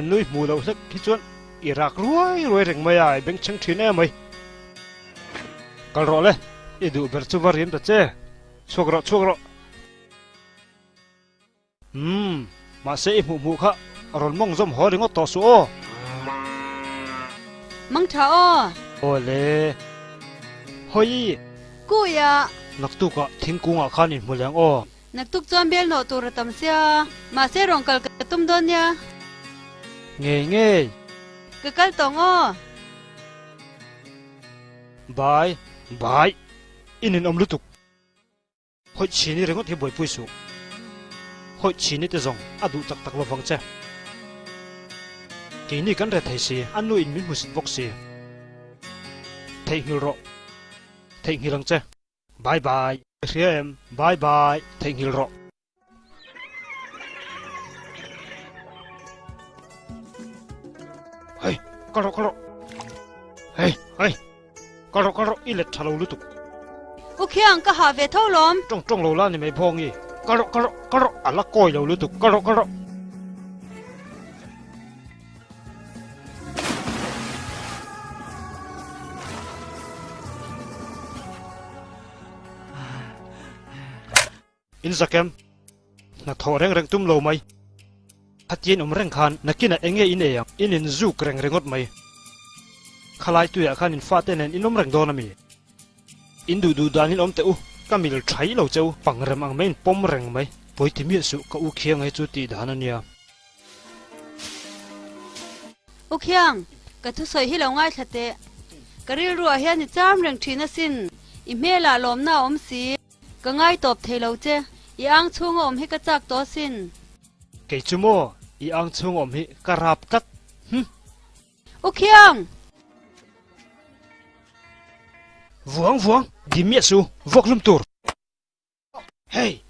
nuôi mù lâu sắc khi chuan Iraq ruồi rừng mày ai bên chẳng thiên em mày còn rõ lên idu berchu varian bache chokro mà sẽ mù khá rồi mong dom hỏi đến ngót tỏ số mong chào ole hoi kuya nak tu ka thingkunga khanin mulang o nak tuk chom bel no tur tam sia ma se rong kal ka tum don ya nghe ka kal tong o bai inin om lutuk hoi chini rengot he boi puisu hoi chini te zong adu tak tak lovang che kini kan re thai si anu in min musit bok si thei ngil rang che bye em bye thei ngil ro hey karo hey karo ilet thalo lutuk ukhiang ka ha ve tho lom trong lo la ni mai phong yi karo ala koi lo lutuk karo in zakem na thoreng tum lo mai hatien reng khan nakina enge in eyang in zu rengot mai khalai tu ya khan in faten en inom reng donami in du danin om te u kamil thai lo cheu pangrem ang main pom reng mai poi ti mi su ka u khiang ai chu ti danania ukhiang ka thu soi hi lo ngai thate karil ruwa hian ni cham reng thina sin I mela lom na om si ka ngai top thelo che I ang chung om hi ka chak to sin ke chumo I ang chung om hi ka rap kat ukhiang vuang di mi su vok lum tur hey